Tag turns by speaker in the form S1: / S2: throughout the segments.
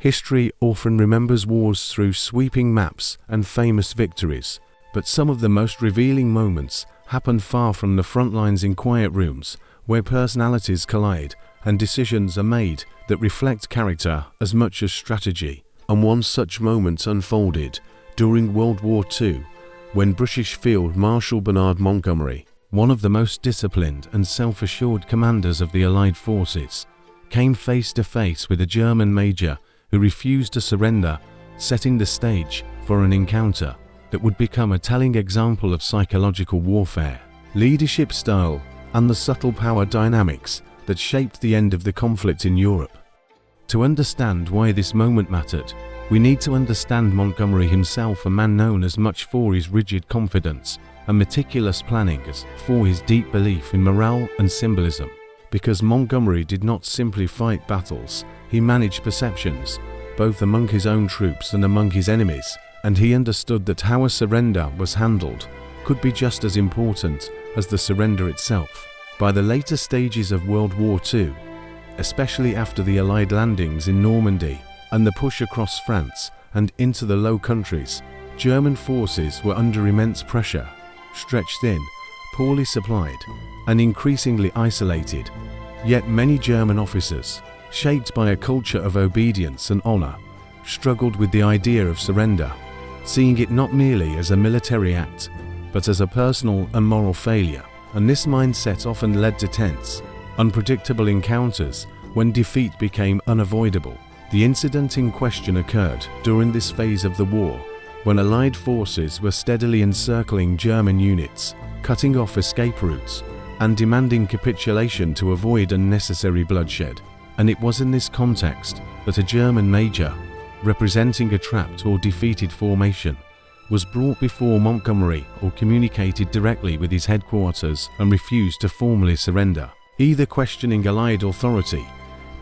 S1: History often remembers wars through sweeping maps and famous victories, but some of the most revealing moments happened far from the front lines in quiet rooms, where personalities collide and decisions are made that reflect character as much as strategy. And one such moment unfolded during World War II, when British Field Marshal Bernard Montgomery, one of the most disciplined and self-assured commanders of the Allied forces, came face to face with a German major who refused to surrender, setting the stage for an encounter that would become a telling example of psychological warfare, leadership style, and the subtle power dynamics that shaped the end of the conflict in Europe. To understand why this moment mattered, we need to understand Montgomery himself, a man known as much for his rigid confidence and meticulous planning as for his deep belief in morale and symbolism. Because Montgomery did not simply fight battles, he managed perceptions, both among his own troops and among his enemies, and he understood that how a surrender was handled could be just as important as the surrender itself. By the later stages of World War II, especially after the Allied landings in Normandy and the push across France and into the Low Countries, German forces were under immense pressure, stretched thin, poorly supplied, and increasingly isolated. Yet many German officers, shaped by a culture of obedience and honor, struggled with the idea of surrender, seeing it not merely as a military act, but as a personal and moral failure. And this mindset often led to tense, unpredictable encounters when defeat became unavoidable. The incident in question occurred during this phase of the war, when Allied forces were steadily encircling German units, cutting off escape routes, and demanding capitulation to avoid unnecessary bloodshed. And it was in this context that a German major, representing a trapped or defeated formation, was brought before Montgomery or communicated directly with his headquarters and refused to formally surrender, either questioning Allied authority,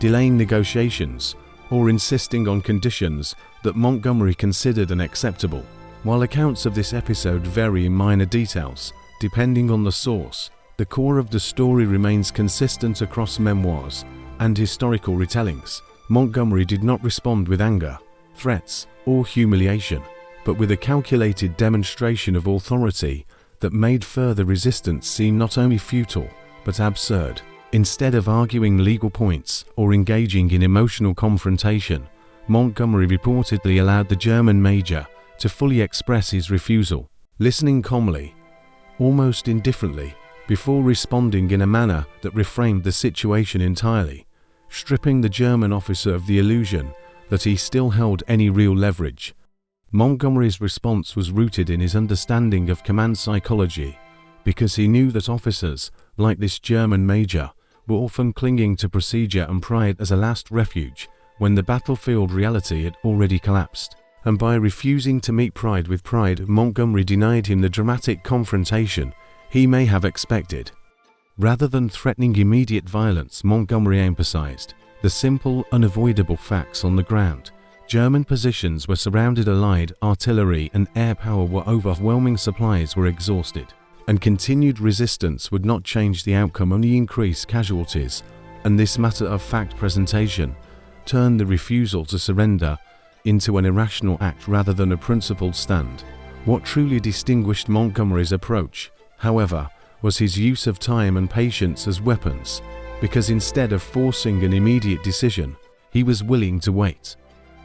S1: delaying negotiations, or insisting on conditions that Montgomery considered unacceptable. While accounts of this episode vary in minor details, depending on the source, the core of the story remains consistent across memoirs and historical retellings. Montgomery did not respond with anger, threats, or humiliation, but with a calculated demonstration of authority that made further resistance seem not only futile, but absurd. Instead of arguing legal points or engaging in emotional confrontation, Montgomery reportedly allowed the German major to fully express his refusal, listening calmly, almost indifferently, before responding in a manner that reframed the situation entirely, stripping the German officer of the illusion that he still held any real leverage. Montgomery's response was rooted in his understanding of command psychology, because he knew that officers, like this German major, were often clinging to procedure and pride as a last refuge when the battlefield reality had already collapsed. And by refusing to meet pride with pride, Montgomery denied him the dramatic confrontation he may have expected. Rather than threatening immediate violence, Montgomery emphasized the simple, unavoidable facts on the ground. German positions were surrounded, Allied artillery and air power were overwhelming, supplies were exhausted, and continued resistance would not change the outcome, only increase casualties. And this matter-of-fact presentation turned the refusal to surrender into an irrational act rather than a principled stand. What truly distinguished Montgomery's approach, however, was his use of time and patience as weapons, because instead of forcing an immediate decision, he was willing to wait,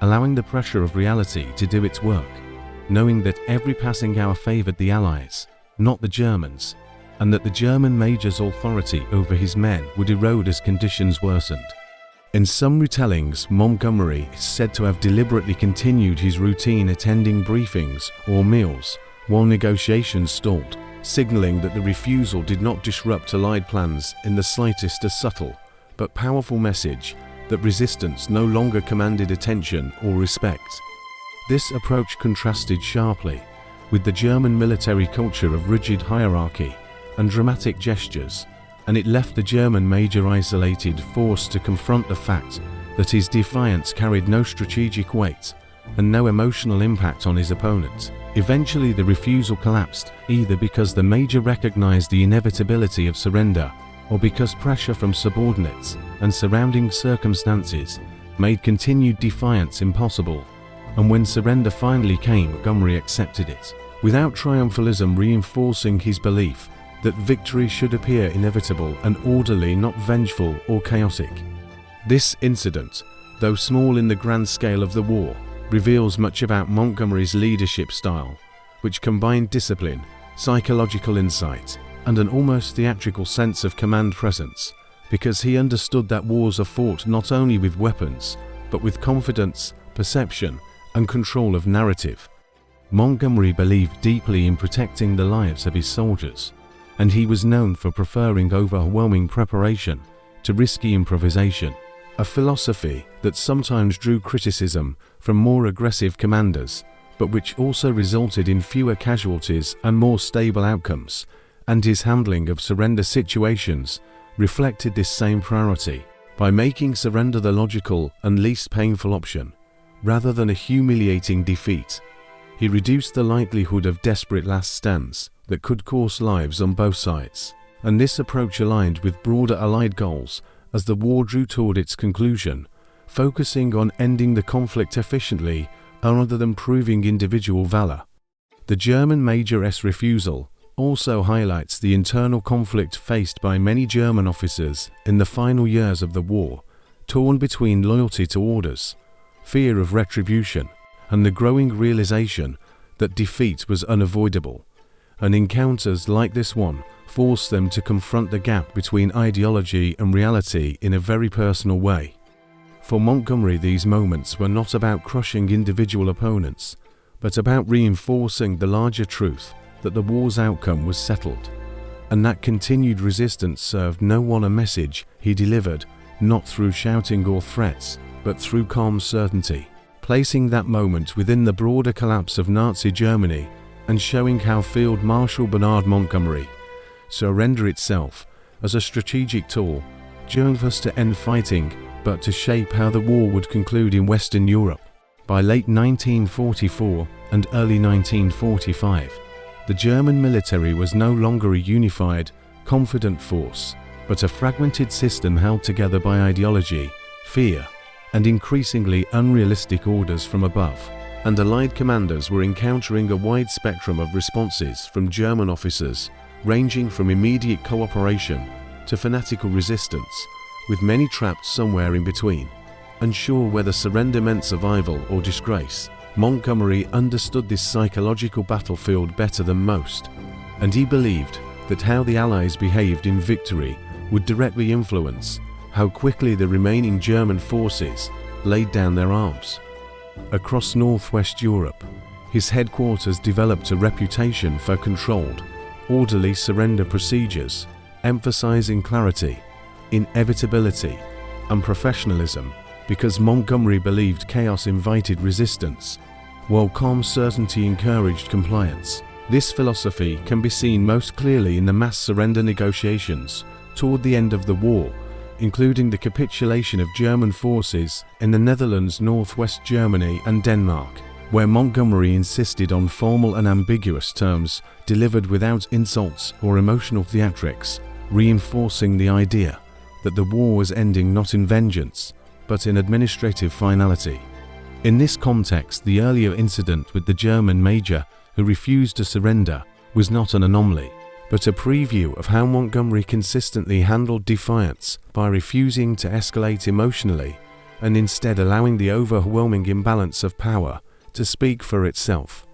S1: allowing the pressure of reality to do its work, knowing that every passing hour favored the Allies, not the Germans, and that the German major's authority over his men would erode as conditions worsened. In some retellings, Montgomery is said to have deliberately continued his routine, attending briefings or meals while negotiations stalled, signaling that the refusal did not disrupt Allied plans in the slightest. A subtle but powerful message that resistance no longer commanded attention or respect. This approach contrasted sharply with the German military culture of rigid hierarchy and dramatic gestures, and it left the German major isolated, forced to confront the fact that his defiance carried no strategic weight and no emotional impact on his opponent. Eventually the refusal collapsed, either because the major recognized the inevitability of surrender, or because pressure from subordinates and surrounding circumstances made continued defiance impossible, and when surrender finally came, Montgomery accepted it, without triumphalism reinforcing his belief that victory should appear inevitable and orderly, not vengeful or chaotic. This incident, though small in the grand scale of the war, reveals much about Montgomery's leadership style, which combined discipline, psychological insight, and an almost theatrical sense of command presence, because he understood that wars are fought not only with weapons, but with confidence, perception, and control of narrative. Montgomery believed deeply in protecting the lives of his soldiers, and he was known for preferring overwhelming preparation to risky improvisation, a philosophy that sometimes drew criticism from more aggressive commanders, but which also resulted in fewer casualties and more stable outcomes, and his handling of surrender situations reflected this same priority, by making surrender the logical and least painful option, rather than a humiliating defeat. He reduced the likelihood of desperate last stands that could cost lives on both sides, and this approach aligned with broader Allied goals as the war drew toward its conclusion, focusing on ending the conflict efficiently rather than proving individual valor. The German Major's refusal also highlights the internal conflict faced by many German officers in the final years of the war, torn between loyalty to orders, fear of retribution, and the growing realization that defeat was unavoidable. And encounters like this one forced them to confront the gap between ideology and reality in a very personal way. For Montgomery, these moments were not about crushing individual opponents, but about reinforcing the larger truth that the war's outcome was settled, and that continued resistance served no one. A message he delivered, not through shouting or threats, but through calm certainty, placing that moment within the broader collapse of Nazi Germany and showing how Field Marshal Bernard Montgomery surrender itself as a strategic tool, not just to end fighting, but to shape how the war would conclude in Western Europe. By late 1944 and early 1945, the German military was no longer a unified, confident force, but a fragmented system held together by ideology, fear, and increasingly unrealistic orders from above. And Allied commanders were encountering a wide spectrum of responses from German officers, ranging from immediate cooperation to fanatical resistance, with many trapped somewhere in between, unsure whether surrender meant survival or disgrace. Montgomery understood this psychological battlefield better than most, and he believed that how the Allies behaved in victory would directly influence how quickly the remaining German forces laid down their arms. Across Northwest Europe, his headquarters developed a reputation for controlled, orderly surrender procedures, emphasizing clarity, inevitability, and professionalism, because Montgomery believed chaos invited resistance, while calm certainty encouraged compliance. This philosophy can be seen most clearly in the mass surrender negotiations toward the end of the war, including the capitulation of German forces in the Netherlands, Northwest Germany, and Denmark, where Montgomery insisted on formal and ambiguous terms delivered without insults or emotional theatrics, reinforcing the idea that the war was ending not in vengeance, but in administrative finality. In this context, the earlier incident with the German major who refused to surrender was not an anomaly, but a preview of how Montgomery consistently handled defiance by refusing to escalate emotionally and instead allowing the overwhelming imbalance of power to speak for itself.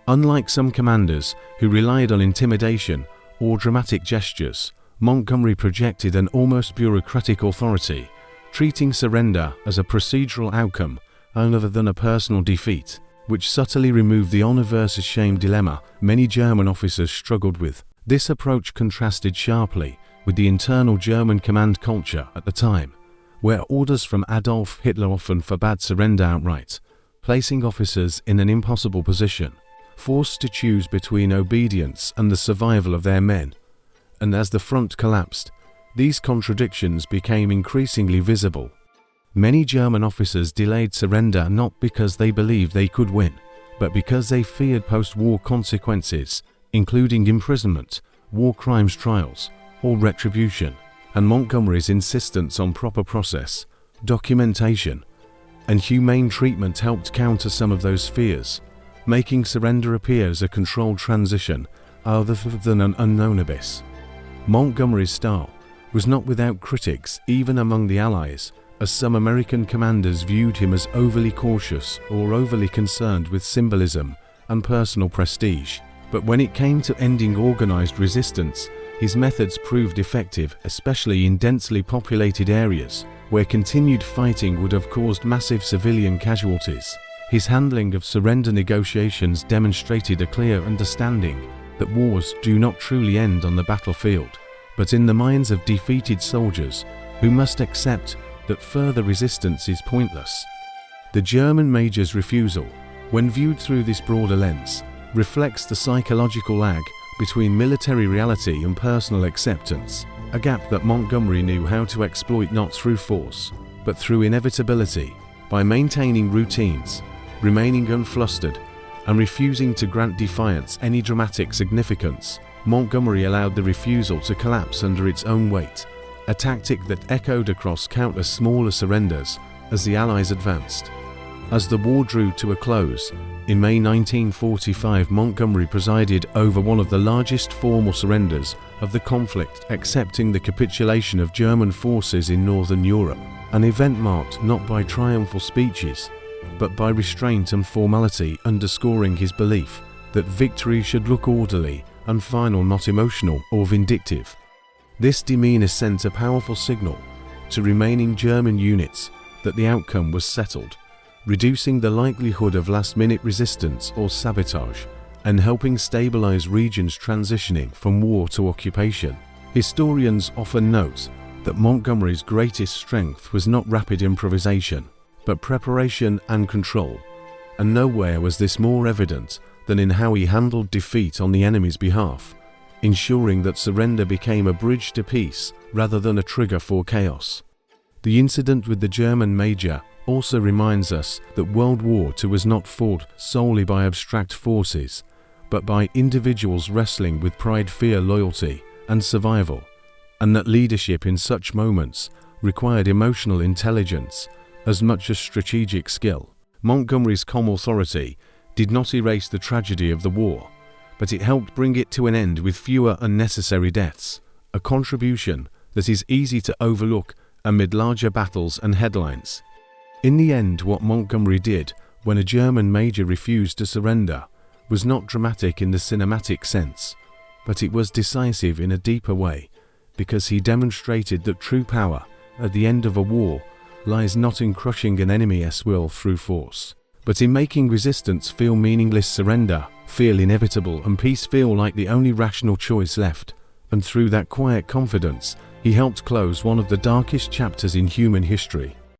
S1: Unlike some commanders who relied on intimidation or dramatic gestures, Montgomery projected an almost bureaucratic authority, treating surrender as a procedural outcome rather than a personal defeat, which subtly removed the honor versus shame dilemma many German officers struggled with. This approach contrasted sharply with the internal German command culture at the time, where orders from Adolf Hitler often forbade surrender outright, placing officers in an impossible position, forced to choose between obedience and the survival of their men. And as the front collapsed, these contradictions became increasingly visible. Many German officers delayed surrender not because they believed they could win, but because they feared post-war consequences, including imprisonment, war crimes trials, or retribution. And Montgomery's insistence on proper process, documentation, and humane treatment helped counter some of those fears, making surrender appear as a controlled transition other than an unknown abyss. Montgomery's style was not without critics even among the Allies, as some American commanders viewed him as overly cautious or overly concerned with symbolism and personal prestige. But when it came to ending organized resistance, his methods proved effective, especially in densely populated areas where continued fighting would have caused massive civilian casualties. His handling of surrender negotiations demonstrated a clear understanding that wars do not truly end on the battlefield, but in the minds of defeated soldiers who must accept that further resistance is pointless. The German major's refusal, when viewed through this broader lens, reflects the psychological lag between military reality and personal acceptance, a gap that Montgomery knew how to exploit not through force, but through inevitability. By maintaining routines, remaining unflustered, and refusing to grant defiance any dramatic significance, Montgomery allowed the refusal to collapse under its own weight, a tactic that echoed across countless smaller surrenders as the Allies advanced. As the war drew to a close, in May 1945, Montgomery presided over one of the largest formal surrenders of the conflict, accepting the capitulation of German forces in Northern Europe, an event marked not by triumphal speeches, but by restraint and formality, underscoring his belief that victory should look orderly and final, not emotional or vindictive. This demeanor sent a powerful signal to remaining German units that the outcome was settled, reducing the likelihood of last-minute resistance or sabotage, and helping stabilize regions transitioning from war to occupation. Historians often note that Montgomery's greatest strength was not rapid improvisation, but preparation and control, and nowhere was this more evident than in how he handled defeat on the enemy's behalf, ensuring that surrender became a bridge to peace rather than a trigger for chaos. The incident with the German major also reminds us that World War II was not fought solely by abstract forces, but by individuals wrestling with pride, fear, loyalty, and survival, and that leadership in such moments required emotional intelligence as much as strategic skill. Montgomery's calm authority did not erase the tragedy of the war, but it helped bring it to an end with fewer unnecessary deaths, a contribution that is easy to overlook amid larger battles and headlines. In the end, what Montgomery did when a German major refused to surrender was not dramatic in the cinematic sense, but it was decisive in a deeper way, because he demonstrated that true power at the end of a war lies not in crushing an enemy's will through force, but in making resistance feel meaningless, surrender feel inevitable, and peace feel like the only rational choice left. And through that quiet confidence, he helped close one of the darkest chapters in human history.